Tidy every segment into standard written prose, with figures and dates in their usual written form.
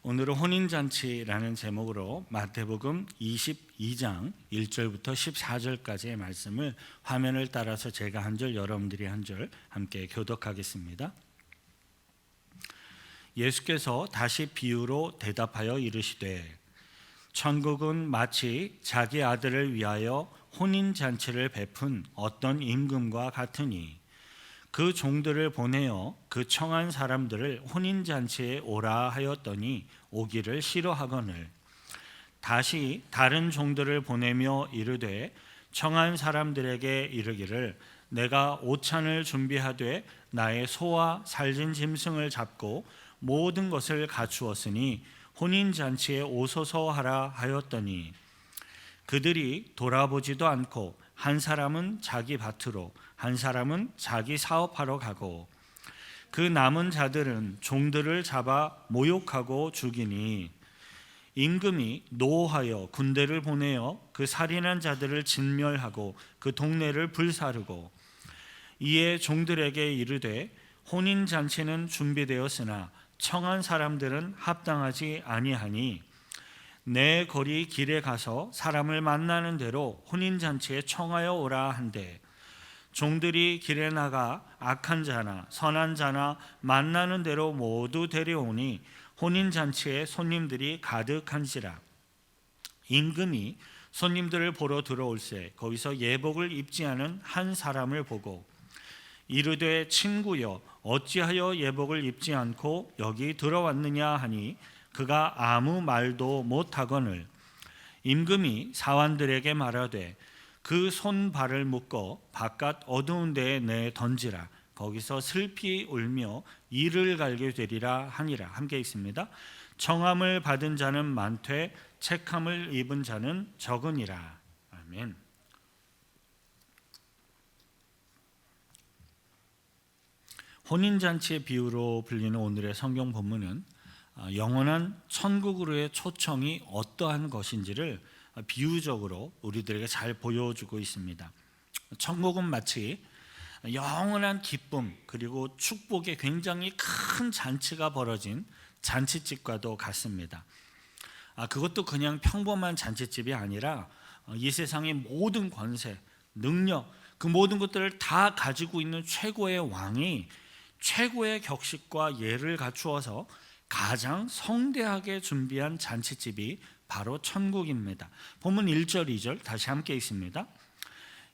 오늘은 혼인잔치라는 제목으로 마태복음 22장 1절부터 14절까지의 말씀을 화면을 따라서 제가 한 절, 여러분들이 한 절 함께 교독하겠습니다. 예수께서 다시 비유로 대답하여 이르시되 천국은 마치 자기 아들을 위하여 혼인잔치를 베푼 어떤 임금과 같으니 그 종들을 보내어 그 청한 사람들을 혼인잔치에 오라 하였더니 오기를 싫어하거늘 다시 다른 종들을 보내며 이르되 청한 사람들에게 이르기를 내가 오찬을 준비하되 나의 소와 살진 짐승을 잡고 모든 것을 갖추었으니 혼인잔치에 오소서 하라 하였더니 그들이 돌아보지도 않고 한 사람은 자기 밭으로 한 사람은 자기 사업하러 가고 그 남은 자들은 종들을 잡아 모욕하고 죽이니 임금이 노하여 군대를 보내어 그 살인한 자들을 진멸하고 그 동네를 불사르고 이에 종들에게 이르되 혼인잔치는 준비되었으나 청한 사람들은 합당하지 아니하니 내 거리 길에 가서 사람을 만나는 대로 혼인잔치에 청하여 오라 한대 종들이 길에 나가 악한 자나 선한 자나 만나는 대로 모두 데려오니 혼인잔치에 손님들이 가득한지라 임금이 손님들을 보러 들어올새 거기서 예복을 입지 않은 한 사람을 보고 이르되 친구여 어찌하여 예복을 입지 않고 여기 들어왔느냐 하니 그가 아무 말도 못하거늘 임금이 사환들에게 말하되 그 손발을 묶어 바깥 어두운 데에 내 던지라 거기서 슬피 울며 이를 갈게 되리라 하니라. 함께 있습니다. 청함을 받은 자는 많되 책함을 입은 자는 적으니라. 아멘. 혼인잔치의 비유로 불리는 오늘의 성경 본문은 영원한 천국으로의 초청이 어떠한 것인지를 비유적으로 우리들에게 잘 보여주고 있습니다. 천국은 마치 영원한 기쁨 그리고 축복의 굉장히 큰 잔치가 벌어진 잔치집과도 같습니다. 그것도 그냥 평범한 잔치집이 아니라 이 세상의 모든 권세, 능력 그 모든 것들을 다 가지고 있는 최고의 왕이 최고의 격식과 예를 갖추어서 가장 성대하게 준비한 잔치집이 바로 천국입니다. 본문 1절 2절 다시 함께 있습니다.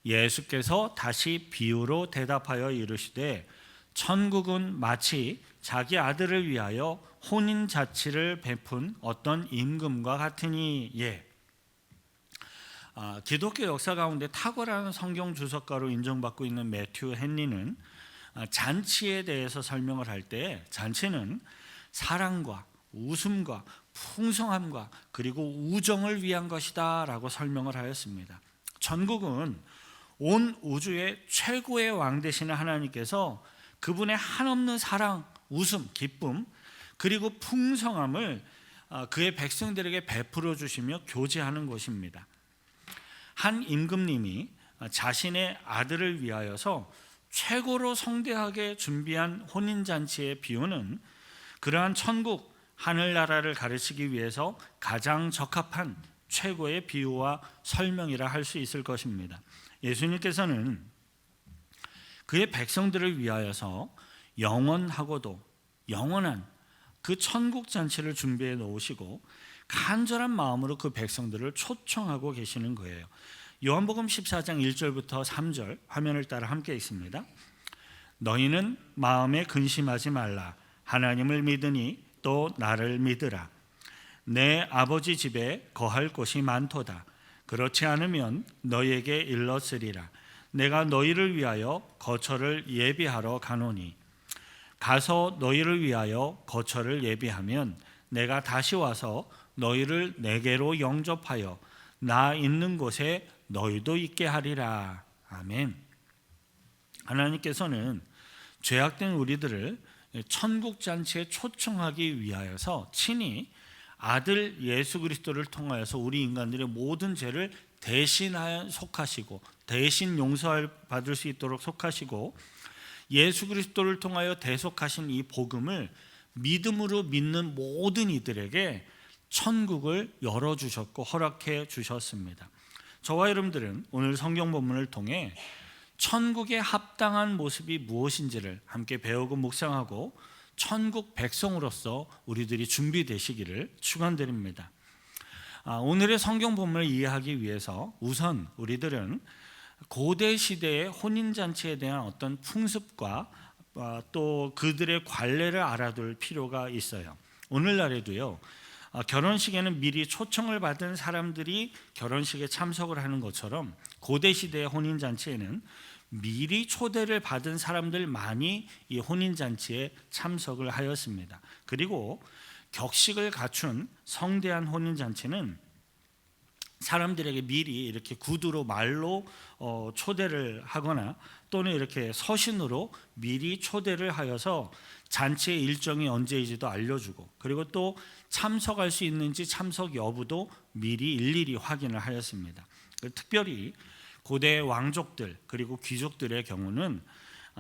예수께서 다시 비유로 대답하여 이르시되 천국은 마치 자기 아들을 위하여 혼인잔치를 베푼 어떤 임금과 같으니 기독교 역사 가운데 탁월한 성경 주석가로 인정받고 있는 매튜 헨리는 잔치에 대해서 설명을 할 때 잔치는 사랑과 웃음과 풍성함과 그리고 우정을 위한 것이다 라고 설명을 하였습니다. 천국은 온 우주의 최고의 왕 되시는 하나님께서 그분의 한없는 사랑, 웃음, 기쁨 그리고 풍성함을 그의 백성들에게 베풀어 주시며 교제하는 것입니다. 한 임금님이 자신의 아들을 위하여서 최고로 성대하게 준비한 혼인잔치의 비유는 그러한 천국 하늘나라를 가르치기 위해서 가장 적합한 최고의 비유와 설명이라 할 수 있을 것입니다. 예수님께서는 그의 백성들을 위하여서 영원하고도 영원한 그 천국 잔치를 준비해 놓으시고 간절한 마음으로 그 백성들을 초청하고 계시는 거예요. 요한복음 14장 1절부터 3절 화면을 따라 함께 있습니다. 너희는 마음에 근심하지 말라. 하나님을 믿으니 또 나를 믿으라. 내 아버지 집에 거할 곳이 많도다. 그렇지 않으면 너희에게 일렀으리라. 내가 너희를 위하여 거처를 예비하러 가노니 가서 너희를 위하여 거처를 예비하면 내가 다시 와서 너희를 내게로 영접하여 나 있는 곳에 너희도 있게 하리라. 아멘. 하나님께서는 죄악된 우리들을 천국 잔치에 초청하기 위하여서 친히 아들 예수 그리스도를 통하여서 우리 인간들의 모든 죄를 대신하여 속하시고 대신 용서를 받을 수 있도록 속하시고 예수 그리스도를 통하여 대속하신 이 복음을 믿음으로 믿는 모든 이들에게 천국을 열어주셨고 허락해 주셨습니다. 저와 여러분들은 오늘 성경 본문을 통해 천국에 합당한 모습이 무엇인지를 함께 배우고 묵상하고 천국 백성으로서 우리들이 준비되시기를 축원드립니다. 오늘의 성경 본문을 이해하기 위해서 우선 우리들은 고대 시대의 혼인잔치에 대한 어떤 풍습과 또 그들의 관례를 알아둘 필요가 있어요. 오늘날에도요, 결혼식에는 미리 초청을 받은 사람들이 결혼식에 참석을 하는 것처럼 고대 시대의 혼인잔치에는 미리 초대를 받은 사람들만이 이 혼인잔치에 참석을 하였습니다. 그리고 격식을 갖춘 성대한 혼인잔치는 사람들에게 미리 이렇게 구두로 말로 초대를 하거나 또는 이렇게 서신으로 미리 초대를 하여서 잔치의 일정이 언제인지도 알려주고 그리고 또 참석할 수 있는지 참석 여부도 미리 일일이 확인을 하였습니다. 특별히 고대 왕족들 그리고 귀족들의 경우는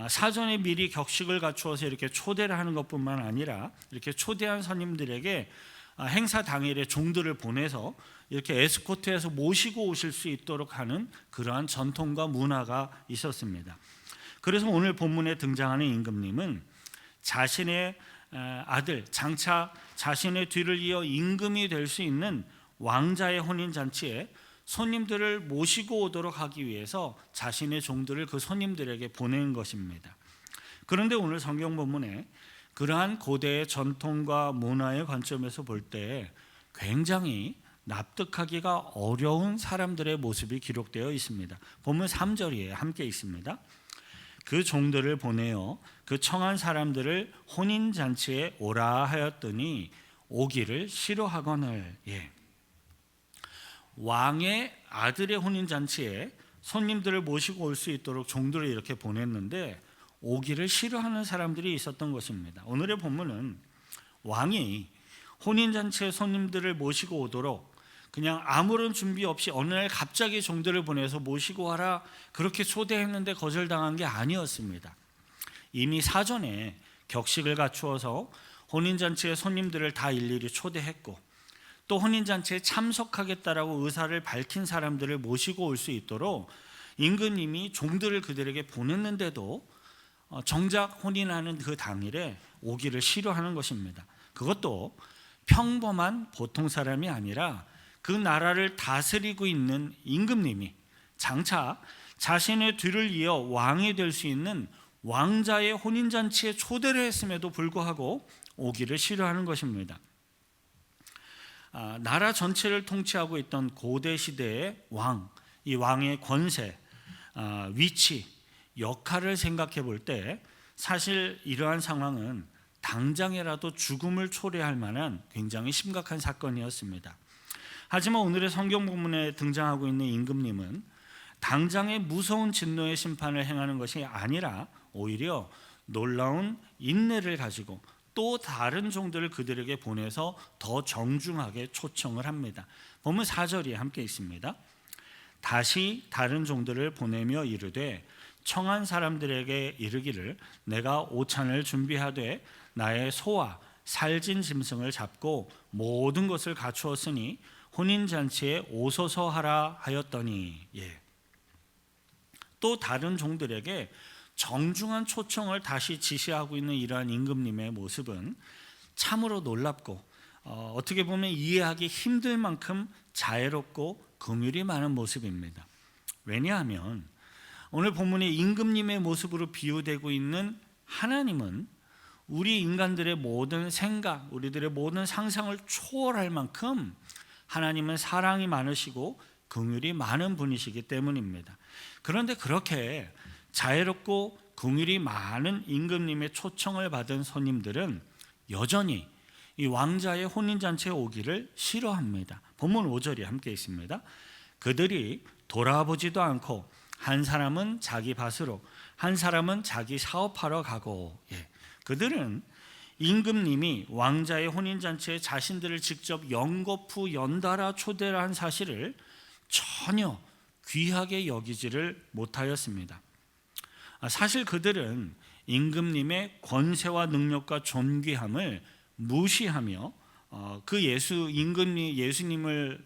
사전에 미리 격식을 갖추어서 이렇게 초대를 하는 것뿐만 아니라 이렇게 초대한 손님들에게 행사 당일에 종들을 보내서 이렇게 에스코트해서 모시고 오실 수 있도록 하는 그러한 전통과 문화가 있었습니다. 그래서 오늘 본문에 등장하는 임금님은 자신의 아들 장차 자신의 뒤를 이어 임금이 될 수 있는 왕자의 혼인잔치에 손님들을 모시고 오도록 하기 위해서 자신의 종들을 그 손님들에게 보낸 것입니다. 그런데 오늘 성경 본문에 그러한 고대의 전통과 문화의 관점에서 볼 때 굉장히 납득하기가 어려운 사람들의 모습이 기록되어 있습니다. 본문 3절에 함께 있습니다. 그 종들을 보내어 그 청한 사람들을 혼인잔치에 오라 하였더니 오기를 싫어하거늘. 왕의 아들의 혼인잔치에 손님들을 모시고 올 수 있도록 종들을 이렇게 보냈는데 오기를 싫어하는 사람들이 있었던 것입니다. 오늘의 본문은 왕이 혼인잔치에 손님들을 모시고 오도록 그냥 아무런 준비 없이 어느 날 갑자기 종들을 보내서 모시고 와라 그렇게 초대했는데 거절당한 게 아니었습니다. 이미 사전에 격식을 갖추어서 혼인잔치에 손님들을 다 일일이 초대했고 또 혼인잔치에 참석하겠다라고 의사를 밝힌 사람들을 모시고 올 수 있도록 임금님이 종들을 그들에게 보냈는데도 정작 혼인하는 그 당일에 오기를 싫어하는 것입니다. 그것도 평범한 보통 사람이 아니라 그 나라를 다스리고 있는 임금님이 장차 자신의 뒤를 이어 왕이 될 수 있는 왕자의 혼인잔치에 초대를 했음에도 불구하고 오기를 싫어하는 것입니다. 나라 전체를 통치하고 있던 고대 시대의 왕, 이 왕의 권세, 위치, 역할을 생각해 볼 때 사실 이러한 상황은 당장이라도 죽음을 초래할 만한 굉장히 심각한 사건이었습니다. 하지만 오늘의 성경 본문에 등장하고 있는 임금님은 당장의 무서운 진노의 심판을 행하는 것이 아니라 오히려 놀라운 인내를 가지고 또 다른 종들을 그들에게 보내서 더 정중하게 초청을 합니다. 본문 4절이 함께 있습니다. 다시 다른 종들을 보내며 이르되 청한 사람들에게 이르기를 내가 오찬을 준비하되 나의 소와 살진 짐승을 잡고 모든 것을 갖추었으니 혼인잔치에 오소서 하라 하였더니. 또 다른 종들에게 정중한 초청을 다시 지시하고 있는 이러한 임금님의 모습은 참으로 놀랍고 어떻게 보면 이해하기 힘들 만큼 자애롭고 긍휼이 많은 모습입니다. 왜냐하면 오늘 본문의 임금님의 모습으로 비유되고 있는 하나님은 우리 인간들의 모든 생각, 우리들의 모든 상상을 초월할 만큼 하나님은 사랑이 많으시고 긍휼이 많은 분이시기 때문입니다. 그런데 그렇게 자애롭고 긍휼이 많은 임금님의 초청을 받은 손님들은 여전히 이 왕자의 혼인잔치에 오기를 싫어합니다. 본문 5절이 함께 있습니다. 그들이 돌아보지도 않고 한 사람은 자기 밭으로 한 사람은 자기 사업하러 가고. 그들은 임금님이 왕자의 혼인잔치에 자신들을 직접 연거푸 연달아 초대를 한 사실을 전혀 귀하게 여기지를 못하였습니다. 사실 그들은 임금님의 권세와 능력과 존귀함을 무시하며 그 예수님을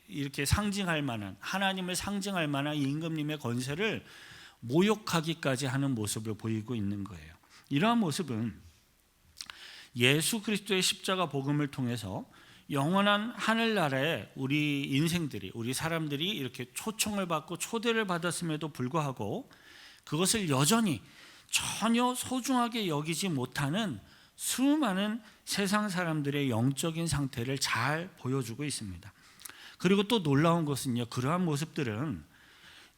이렇게 상징할 만한, 하나님을 상징할 만한 이 임금님의 권세를 모욕하기까지 하는 모습을 보이고 있는 거예요. 이러한 모습은 예수 그리스도의 십자가 복음을 통해서 영원한 하늘나라에 우리 인생들이, 우리 사람들이 이렇게 초청을 받고 초대를 받았음에도 불구하고 그것을 여전히 전혀 소중하게 여기지 못하는 수많은 세상 사람들의 영적인 상태를 잘 보여주고 있습니다. 그리고 또 놀라운 것은요, 그러한 모습들은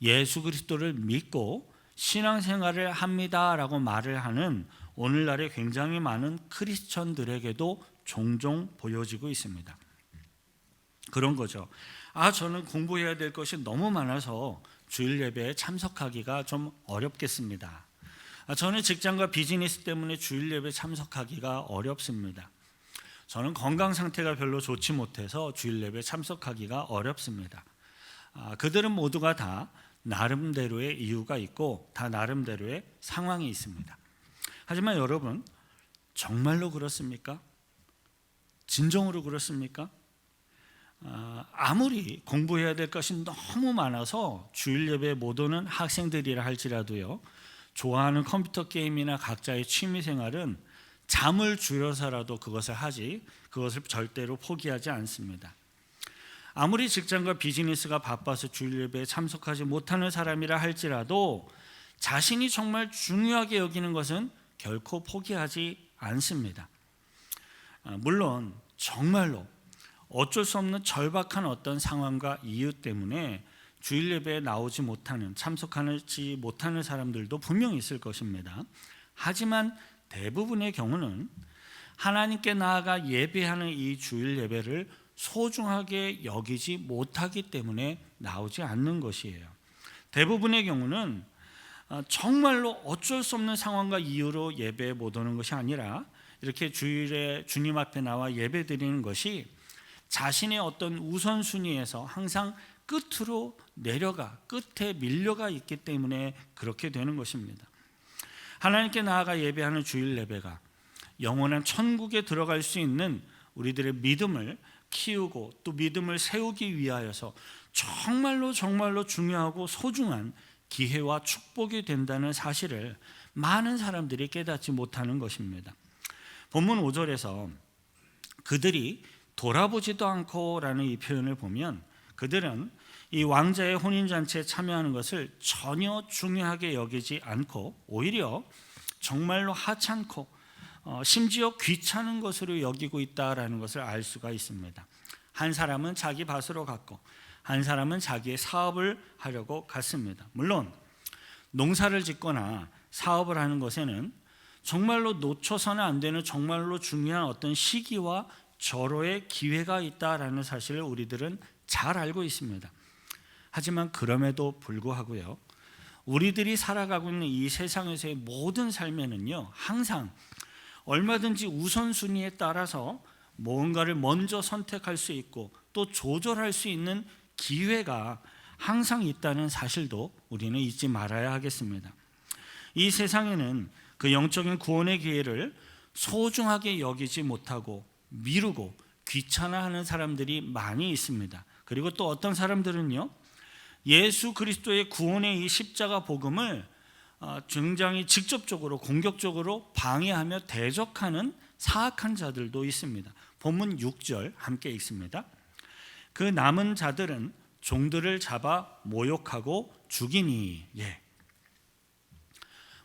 예수 그리스도를 믿고 신앙생활을 합니다라고 말을 하는 오늘날의 굉장히 많은 크리스천들에게도 종종 보여지고 있습니다. 그런 거죠. 저는 공부해야 될 것이 너무 많아서 주일 예배에 참석하기가 좀 어렵겠습니다. 저는 직장과 비즈니스 때문에 주일 예배 참석하기가 어렵습니다. 저는 건강 상태가 별로 좋지 못해서 주일 예배 참석하기가 어렵습니다. 그들은 모두가 다 나름대로의 이유가 있고 다 나름대로의 상황이 있습니다. 하지만 여러분, 정말로 그렇습니까? 진정으로 그렇습니까? 아무리 공부해야 될 것이 너무 많아서 주일 예배에 못 오는 학생들이라 할지라도요, 좋아하는 컴퓨터 게임이나 각자의 취미 생활은 잠을 줄여서라도 그것을 하지, 그것을 절대로 포기하지 않습니다. 아무리 직장과 비즈니스가 바빠서 주일 예배에 참석하지 못하는 사람이라 할지라도 자신이 정말 중요하게 여기는 것은 결코 포기하지 않습니다. 물론 정말로 어쩔 수 없는 절박한 어떤 상황과 이유 때문에 주일 예배에 나오지 못하는, 참석하지 못하는 사람들도 분명히 있을 것입니다. 하지만 대부분의 경우는 하나님께 나아가 예배하는 이 주일 예배를 소중하게 여기지 못하기 때문에 나오지 않는 것이에요. 대부분의 경우는 정말로 어쩔 수 없는 상황과 이유로 예배에 못 오는 것이 아니라 이렇게 주일에 주님 앞에 나와 예배 드리는 것이 자신의 어떤 우선순위에서 항상 끝으로 끝에 밀려가 있기 때문에 그렇게 되는 것입니다. 하나님께 나아가 예배하는 주일 예배가 영원한 천국에 들어갈 수 있는 우리들의 믿음을 키우고 또 믿음을 세우기 위하여서 정말로 중요하고 소중한 기회와 축복이 된다는 사실을 많은 사람들이 깨닫지 못하는 것입니다. 본문 5절에서 그들이 돌아보지도 않고라는 이 표현을 보면 그들은 이 왕자의 혼인잔치에 참여하는 것을 전혀 중요하게 여기지 않고 오히려 정말로 하찮고 심지어 귀찮은 것으로 여기고 있다라는 것을 알 수가 있습니다. 한 사람은 자기 밭으로 갔고 한 사람은 자기의 사업을 하려고 갔습니다. 물론 농사를 짓거나 사업을 하는 것에는 정말로 놓쳐서는 안 되는 정말로 중요한 어떤 시기와 절호의 기회가 있다라는 사실을 우리들은 잘 알고 있습니다. 하지만 그럼에도 불구하고요, 우리들이 살아가고 있는 이 세상에서의 모든 삶에는요, 항상 얼마든지 우선순위에 따라서 뭔가를 먼저 선택할 수 있고 또 조절할 수 있는 기회가 항상 있다는 사실도 우리는 잊지 말아야 하겠습니다. 이 세상에는 그 영적인 구원의 기회를 소중하게 여기지 못하고 미루고 귀찮아하는 사람들이 많이 있습니다. 그리고 또 어떤 사람들은요, 예수 그리스도의 구원의 이 십자가 복음을 굉장히 직접적으로 공격적으로 방해하며 대적하는 사악한 자들도 있습니다. 본문 6절 함께 읽습니다. 그 남은 자들은 종들을 잡아 모욕하고 죽이니.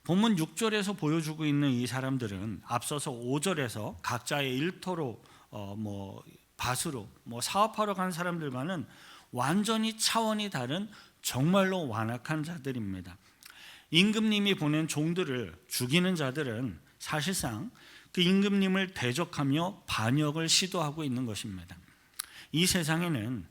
본문 6절에서 보여주고 있는 이 사람들은 앞서서 5절에서 각자의 일터로 밭으로 사업하러 간 사람들과는 완전히 차원이 다른 정말로 완악한 자들입니다. 임금님이 보낸 종들을 죽이는 자들은 사실상 그 임금님을 대적하며 반역을 시도하고 있는 것입니다. 이 세상에는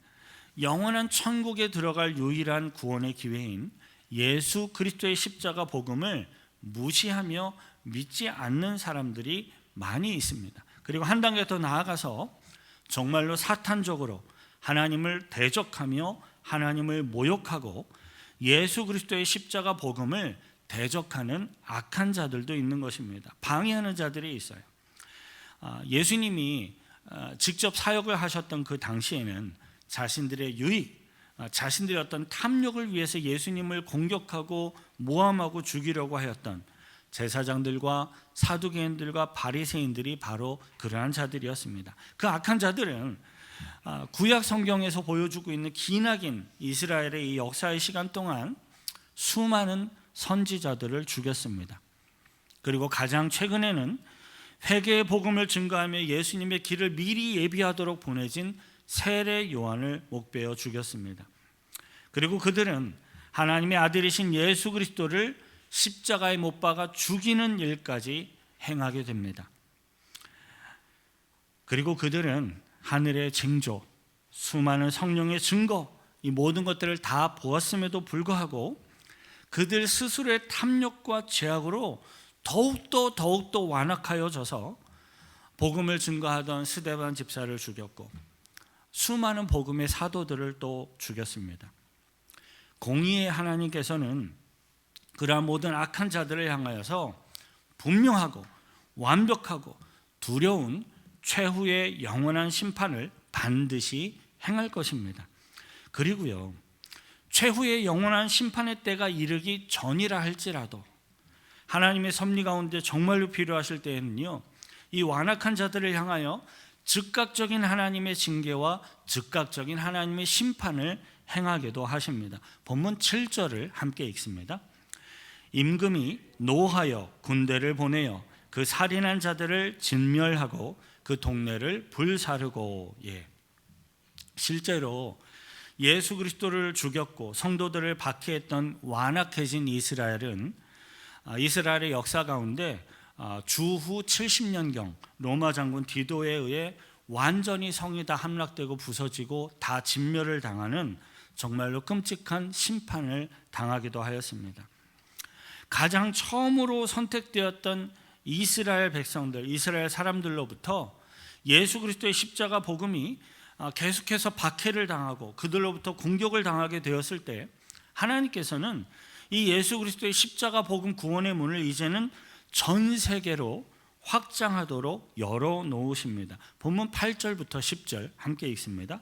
영원한 천국에 들어갈 유일한 구원의 기회인 예수 그리스도의 십자가 복음을 무시하며 믿지 않는 사람들이 많이 있습니다. 그리고 한 단계 더 나아가서 정말로 사탄적으로 하나님을 대적하며 하나님을 모욕하고 예수 그리스도의 십자가 복음을 대적하는 악한 자들도 있는 것입니다. 방해하는 자들이 있어요. 예수님이 직접 사역을 하셨던 그 당시에는 자신들의 유익, 자신들의 어떤 탐욕을 위해서 예수님을 공격하고 모함하고 죽이려고 하였던 제사장들과 사두개인들과 바리새인들이 바로 그러한 자들이었습니다. 그 악한 자들은 구약 성경에서 보여주고 있는 기나긴 이스라엘의 이 역사의 시간 동안 수많은 선지자들을 죽였습니다. 그리고 가장 최근에는 회개의 복음을 증거하며 예수님의 길을 미리 예비하도록 보내진 세례 요한을 목베어 죽였습니다. 그리고 그들은 하나님의 아들이신 예수 그리스도를 십자가에 못 박아 죽이는 일까지 행하게 됩니다. 그리고 그들은 하늘의 징조, 수많은 성령의 증거, 이 모든 것들을 다 보았음에도 불구하고 그들 스스로의 탐욕과 죄악으로 더욱더 완악하여져서 복음을 증거하던 스데반 집사를 죽였고 수많은 복음의 사도들을 또 죽였습니다. 공의의 하나님께서는 그러한 모든 악한 자들을 향하여서 분명하고 완벽하고 두려운 최후의 영원한 심판을 반드시 행할 것입니다. 그리고요, 최후의 영원한 심판의 때가 이르기 전이라 할지라도 하나님의 섭리 가운데 정말로 필요하실 때에는요, 이 완악한 자들을 향하여 즉각적인 하나님의 징계와 즉각적인 하나님의 심판을 행하게도 하십니다. 본문 7절을 함께 읽습니다. 임금이 노하여 군대를 보내어 그 살인한 자들을 진멸하고 그 동네를 불사르고. 실제로 예수 그리스도를 죽였고 성도들을 박해했던 완악해진 이스라엘은 이스라엘의 역사 가운데 주후 70년경 로마 장군 디도에 의해 완전히 성이 다 함락되고 부서지고 다 진멸을 당하는 정말로 끔찍한 심판을 당하기도 하였습니다. 가장 처음으로 선택되었던 이스라엘 백성들, 이스라엘 사람들로부터 예수 그리스도의 십자가 복음이 계속해서 박해를 당하고 그들로부터 공격을 당하게 되었을 때 하나님께서는 이 예수 그리스도의 십자가 복음 구원의 문을 이제는 전 세계로 확장하도록 열어놓으십니다. 본문 8절부터 10절 함께 읽습니다.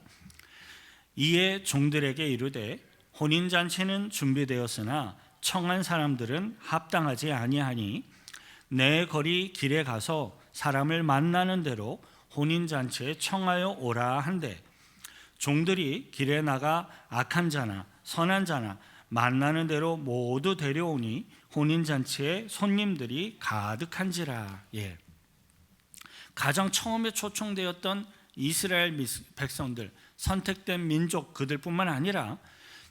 이에 종들에게 이르되 혼인잔치는 준비되었으나 청한 사람들은 합당하지 아니하니 내 거리 길에 가서 사람을 만나는 대로 혼인잔치에 청하여 오라 한대 종들이 길에 나가 악한 자나 선한 자나 만나는 대로 모두 데려오니 혼인잔치에 손님들이 가득한지라. 가장 처음에 초청되었던 이스라엘 백성들, 선택된 민족 그들뿐만 아니라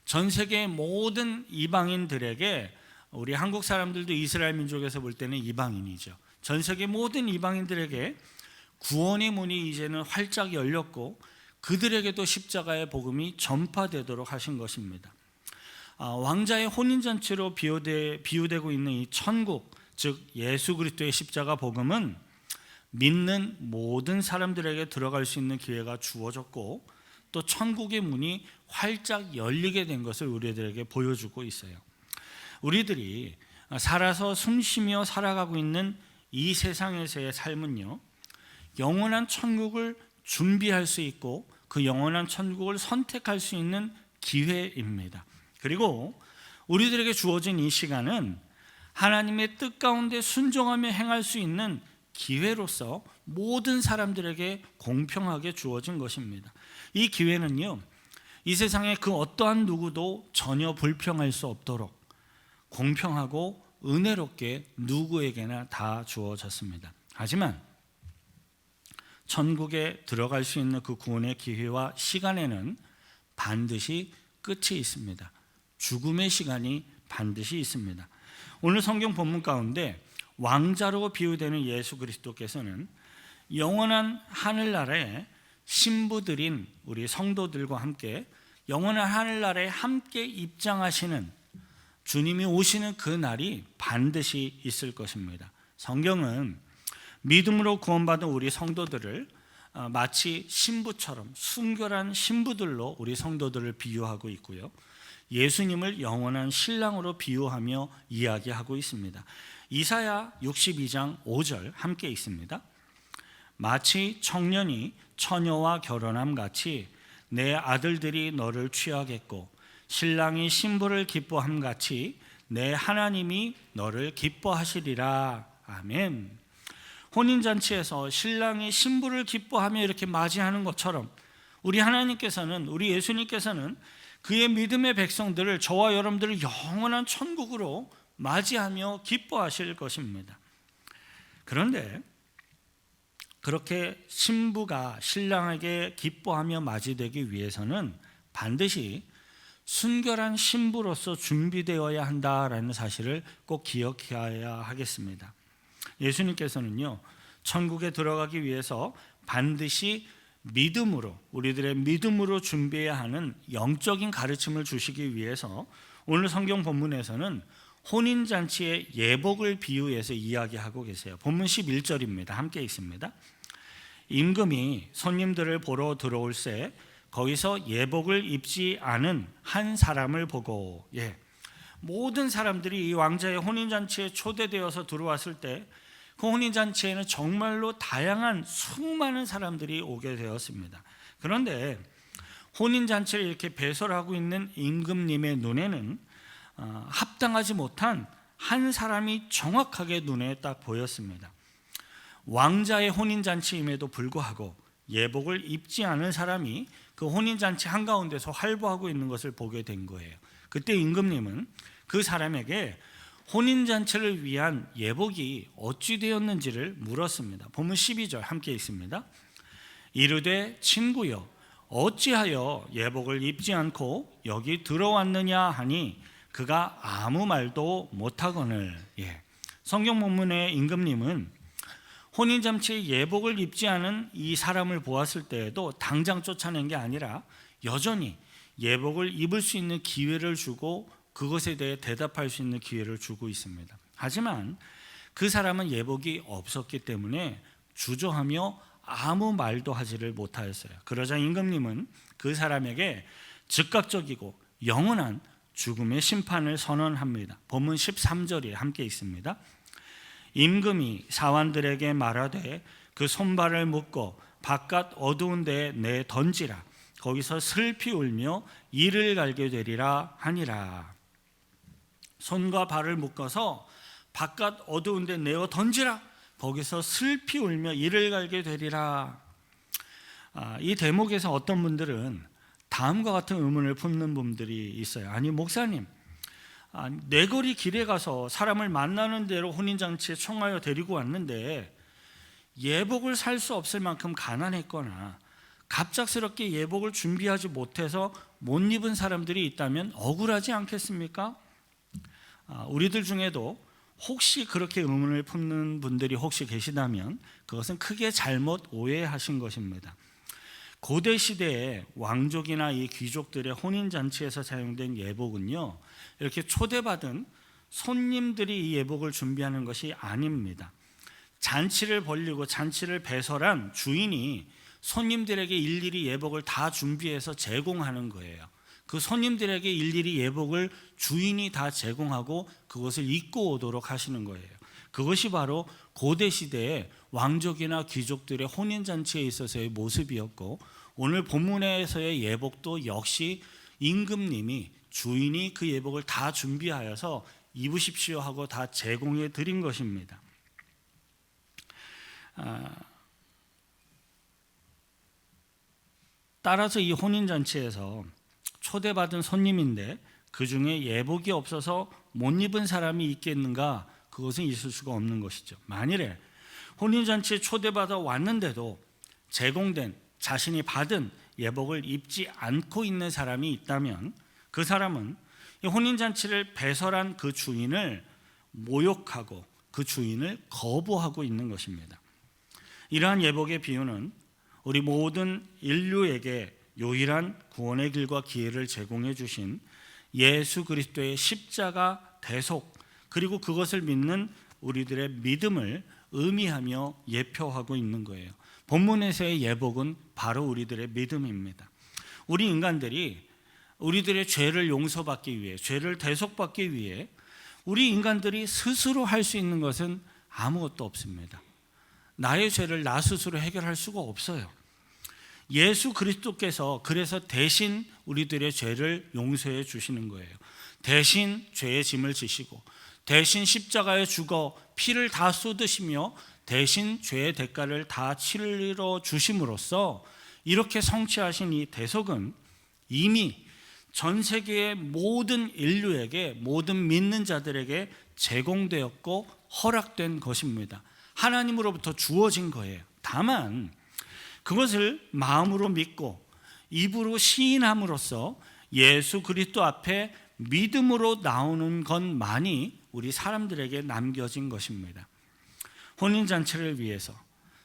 전 세계의 모든 이방인들에게, 우리 한국 사람들도 이스라엘 민족에서 볼 때는 이방인이죠. 전 세계 모든 이방인들에게 구원의 문이 이제는 활짝 열렸고 그들에게도 십자가의 복음이 전파되도록 하신 것입니다. 왕자의 혼인잔치로 비유되고 있는 이 천국, 즉 예수 그리스도의 십자가 복음은 믿는 모든 사람들에게 들어갈 수 있는 기회가 주어졌고 또 천국의 문이 활짝 열리게 된 것을 우리들에게 보여주고 있어요. 우리들이 살아서 숨쉬며 살아가고 있는 이 세상에서의 삶은요, 영원한 천국을 준비할 수 있고 그 영원한 천국을 선택할 수 있는 기회입니다. 그리고 우리들에게 주어진 이 시간은 하나님의 뜻 가운데 순종하며 행할 수 있는 기회로서 모든 사람들에게 공평하게 주어진 것입니다. 이 기회는요, 이 세상의 그 어떠한 누구도 전혀 불평할 수 없도록 공평하고 은혜롭게 누구에게나 다 주어졌습니다. 하지만 천국에 들어갈 수 있는 그 구원의 기회와 시간에는 반드시 끝이 있습니다. 죽음의 시간이 반드시 있습니다. 오늘 성경 본문 가운데 왕자로 비유되는 예수 그리스도께서는 영원한 하늘나라에 신부들인 우리 성도들과 함께 영원한 하늘나라에 함께 입장하시는 주님이 오시는 그 날이 반드시 있을 것입니다. 성경은 믿음으로 구원받은 우리 성도들을 마치 신부처럼 순결한 신부들로 우리 성도들을 비유하고 있고요, 예수님을 영원한 신랑으로 비유하며 이야기하고 있습니다. 이사야 62장 5절 함께 있습니다. 마치 청년이 처녀와 결혼함 같이 내 아들들이 너를 취하겠고 신랑이 신부를 기뻐함 같이 내 하나님이 너를 기뻐하시리라. 아멘. 혼인잔치에서 신랑이 신부를 기뻐하며 이렇게 맞이하는 것처럼 우리 하나님께서는, 우리 예수님께서는 그의 믿음의 백성들을, 저와 여러분들을 영원한 천국으로 맞이하며 기뻐하실 것입니다. 그런데 그렇게 신부가 신랑에게 기뻐하며 맞이되기 위해서는 반드시 순결한 신부로서 준비되어야 한다라는 사실을 꼭 기억해야 하겠습니다. 예수님께서는요, 천국에 들어가기 위해서 반드시 믿음으로, 우리들의 믿음으로 준비해야 하는 영적인 가르침을 주시기 위해서 오늘 성경 본문에서는 혼인잔치의 예복을 비유해서 이야기하고 계세요. 본문 11절입니다. 함께 있습니다. 임금이 손님들을 보러 들어올새 거기서 예복을 입지 않은 한 사람을 보고, 모든 사람들이 이 왕자의 혼인잔치에 초대되어서 들어왔을 때 그 혼인잔치에는 정말로 다양한 수많은 사람들이 오게 되었습니다. 그런데 혼인잔치를 이렇게 배설하고 있는 임금님의 눈에는 합당하지 못한 한 사람이 정확하게 눈에 딱 보였습니다. 왕자의 혼인잔치임에도 불구하고 예복을 입지 않은 사람이 그 혼인잔치 한가운데서 활보하고 있는 것을 보게 된 거예요. 그때 임금님은 그 사람에게 혼인잔치를 위한 예복이 어찌 되었는지를 물었습니다. 본문 12절 함께 있습니다. 이르되 친구여 어찌하여 예복을 입지 않고 여기 들어왔느냐 하니 그가 아무 말도 못하거늘. 성경 본문의 임금님은 혼인잔치에 예복을 입지 않은 이 사람을 보았을 때에도 당장 쫓아낸 게 아니라 여전히 예복을 입을 수 있는 기회를 주고 그것에 대해 대답할 수 있는 기회를 주고 있습니다. 하지만 그 사람은 예복이 없었기 때문에 주저하며 아무 말도 하지를 못하였어요. 그러자 임금님은 그 사람에게 즉각적이고 영원한 죽음의 심판을 선언합니다. 본문 13절에 함께 있습니다. 임금이 사환들에게 말하되 그 손발을 묶고 바깥 어두운 데에 내 던지라. 거기서 슬피 울며 이를 갈게 되리라 하니라. 손과 발을 묶어서 바깥 어두운 데 내어 던지라. 거기서 슬피 울며 이를 갈게 되리라. 이 대목에서 어떤 분들은 다음과 같은 의문을 품는 분들이 있어요. 아니 목사님, 내거리 길에 가서 사람을 만나는 대로 혼인잔치에 청하여 데리고 왔는데 예복을 살 수 없을 만큼 가난했거나 갑작스럽게 예복을 준비하지 못해서 못 입은 사람들이 있다면 억울하지 않겠습니까? 우리들 중에도 혹시 그렇게 의문을 품는 분들이 혹시 계시다면 그것은 크게 잘못 오해하신 것입니다. 고대 시대에 왕족이나 이 귀족들의 혼인잔치에서 사용된 예복은요, 이렇게 초대받은 손님들이 이 예복을 준비하는 것이 아닙니다. 잔치를 벌리고 잔치를 배설한 주인이 손님들에게 일일이 예복을 다 준비해서 제공하는 거예요. 그 손님들에게 일일이 예복을 주인이 다 제공하고 그것을 입고 오도록 하시는 거예요. 그것이 바로 고대 시대의 왕족이나 귀족들의 혼인잔치에 있어서의 모습이었고, 오늘 본문에서의 예복도 역시 임금님이, 주인이 그 예복을 다 준비하여서 입으십시오 하고 다 제공해 드린 것입니다. 따라서 이 혼인잔치에서 초대받은 손님인데 그 중에 예복이 없어서 못 입은 사람이 있겠는가? 그것은 있을 수가 없는 것이죠. 만일에 혼인잔치에 초대받아 왔는데도 제공된, 자신이 받은 예복을 입지 않고 있는 사람이 있다면 그 사람은 혼인잔치를 배설한 그 주인을 모욕하고 그 주인을 거부하고 있는 것입니다. 이러한 예복의 비유는 우리 모든 인류에게 유일한 구원의 길과 기회를 제공해 주신 예수 그리스도의 십자가 대속, 그리고 그것을 믿는 우리들의 믿음을 의미하며 예표하고 있는 거예요. 본문에서의 예복은 바로 우리들의 믿음입니다. 우리 인간들이 우리들의 죄를 용서받기 위해, 죄를 대속받기 위해 우리 인간들이 스스로 할 수 있는 것은 아무것도 없습니다. 나의 죄를 나 스스로 해결할 수가 없어요. 예수 그리스도께서 그래서 대신 우리들의 죄를 용서해 주시는 거예요. 대신 죄의 짐을 지시고, 대신 십자가에 죽어 피를 다 쏟으시며 대신 죄의 대가를 다 치러 주심으로써 이렇게 성취하신 이 대속은 이미 전 세계의 모든 인류에게, 모든 믿는 자들에게 제공되었고 허락된 것입니다. 하나님으로부터 주어진 거예요. 다만 그것을 마음으로 믿고 입으로 시인함으로써 예수 그리스도 앞에 믿음으로 나오는 것만이 우리 사람들에게 남겨진 것입니다. 혼인잔치를 위해서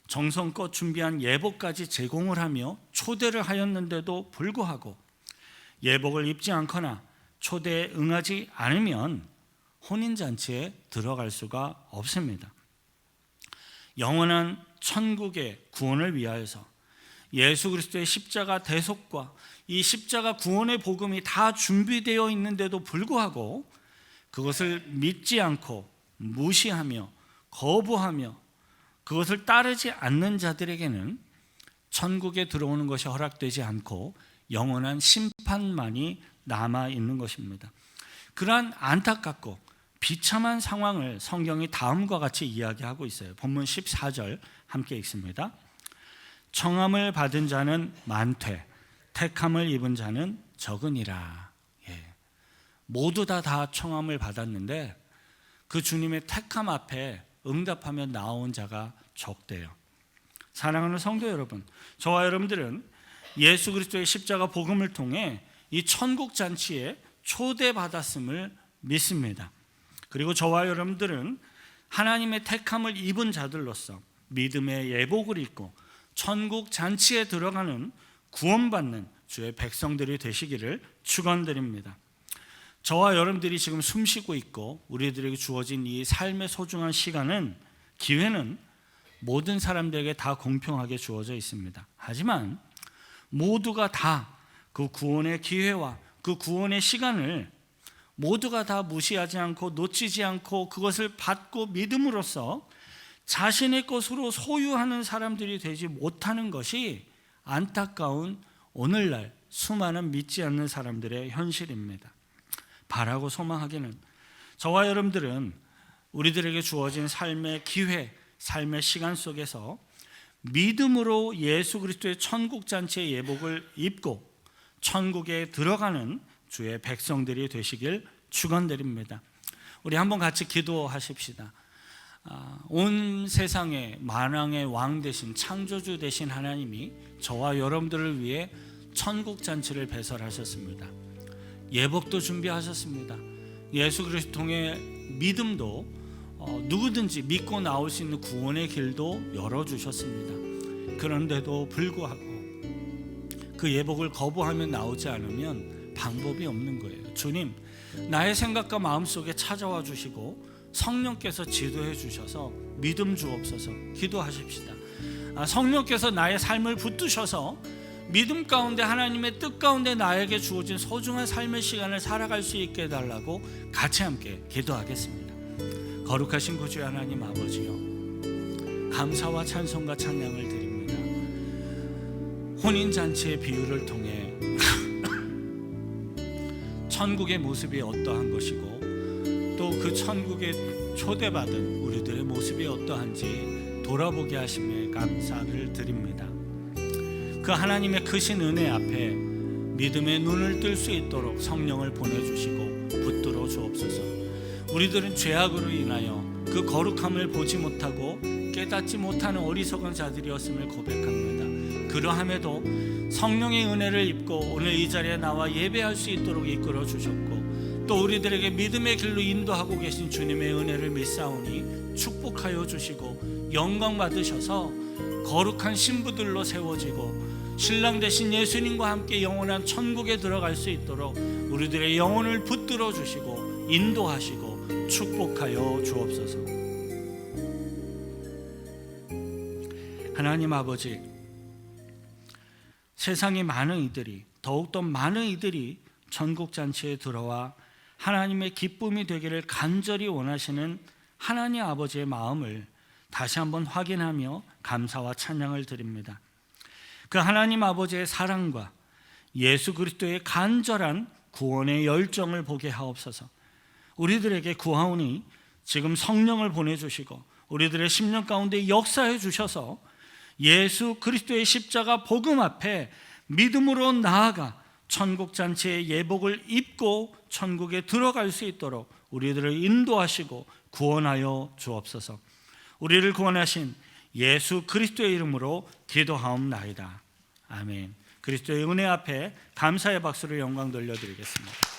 정성껏 준비한 예복까지 제공을 하며 초대를 하였는데도 불구하고 예복을 입지 않거나 초대에 응하지 않으면 혼인잔치에 들어갈 수가 없습니다. 영원한 천국의 구원을 위하여서 예수 그리스도의 십자가 대속과 이 십자가 구원의 복음이 다 준비되어 있는데도 불구하고 그것을 믿지 않고 무시하며 거부하며 그것을 따르지 않는 자들에게는 천국에 들어오는 것이 허락되지 않고 영원한 심판만이 남아 있는 것입니다. 그러한 안타깝고 비참한 상황을 성경이 다음과 같이 이야기하고 있어요. 본문 14절 함께 읽습니다. 청함을 받은 자는 많되 택함을 입은 자는 적으니라. 모두 다 청함을 받았는데 그 주님의 택함 앞에 응답하며 나온 자가 적대요. 사랑하는 성도 여러분, 저와 여러분들은 예수 그리스도의 십자가 복음을 통해 이 천국 잔치에 초대받았음을 믿습니다. 그리고 저와 여러분들은 하나님의 택함을 입은 자들로서 믿음의 예복을 입고 천국 잔치에 들어가는 구원받는 주의 백성들이 되시기를 축원드립니다. 저와 여러분들이 지금 숨쉬고 있고 우리들에게 주어진 이 삶의 소중한 시간은, 기회는 모든 사람들에게 다 공평하게 주어져 있습니다. 하지만 모두가 다 그 구원의 기회와 그 구원의 시간을 모두가 다 무시하지 않고 놓치지 않고 그것을 받고 믿음으로써 자신의 것으로 소유하는 사람들이 되지 못하는 것이 안타까운 오늘날 수많은 믿지 않는 사람들의 현실입니다. 바라고 소망하기는 저와 여러분들은 우리들에게 주어진 삶의 기회, 삶의 시간 속에서 믿음으로 예수 그리스도의 천국 잔치의 예복을 입고 천국에 들어가는 주의 백성들이 되시길 축원드립니다. 우리 한번 같이 기도하십시다. 온 세상의 만왕의 왕 되신 창조주 되신 하나님이 저와 여러분들을 위해 천국 잔치를 배설하셨습니다. 예복도 준비하셨습니다. 예수 그리스도 통해 믿음도 누구든지 믿고 나올 수 있는 구원의 길도 열어주셨습니다. 그런데도 불구하고 그 예복을 거부하며 나오지 않으면 방법이 없는 거예요. 주님, 나의 생각과 마음속에 찾아와 주시고 성령께서 지도해 주셔서 믿음 주옵소서. 기도하십시다. 성령께서 나의 삶을 붙드셔서 믿음 가운데 하나님의 뜻 가운데 나에게 주어진 소중한 삶의 시간을 살아갈 수 있게 해달라고 같이 함께 기도하겠습니다. 거룩하신 구주 하나님 아버지요, 감사와 찬송과 찬양을 드립니다. 혼인잔치의 비유를 통해 천국의 모습이 어떠한 것이고 또 그 천국에 초대받은 우리들의 모습이 어떠한지 돌아보게 하심에 감사를 드립니다. 그 하나님의 크신 은혜 앞에 믿음의 눈을 뜰 수 있도록 성령을 보내주시고 붙들어 주옵소서. 우리들은 죄악으로 인하여 그 거룩함을 보지 못하고 깨닫지 못하는 어리석은 자들이었음을 고백합니다. 그러함에도 성령의 은혜를 입고 오늘 이 자리에 나와 예배할 수 있도록 이끌어 주셨고 또 우리들에게 믿음의 길로 인도하고 계신 주님의 은혜를 믿사오니 축복하여 주시고 영광 받으셔서 거룩한 신부들로 세워지고 신랑 되신 예수님과 함께 영원한 천국에 들어갈 수 있도록 우리들의 영혼을 붙들어 주시고 인도하시고 축복하여 주옵소서. 하나님 아버지, 세상의 많은 이들이, 더욱더 많은 이들이 천국 잔치에 들어와 하나님의 기쁨이 되기를 간절히 원하시는 하나님 아버지의 마음을 다시 한번 확인하며 감사와 찬양을 드립니다. 그 하나님 아버지의 사랑과 예수 그리스도의 간절한 구원의 열정을 보게 하옵소서. 우리들에게 구하오니 지금 성령을 보내주시고 우리들의 심령 가운데 역사해 주셔서 예수 그리스도의 십자가 복음 앞에 믿음으로 나아가 천국 잔치의 예복을 입고 천국에 들어갈 수 있도록 우리들을 인도하시고 구원하여 주옵소서. 우리를 구원하신 예수 그리스도의 이름으로 기도하옵나이다. 아멘. 그리스도의 은혜 앞에 감사의 박수를 영광 돌려드리겠습니다.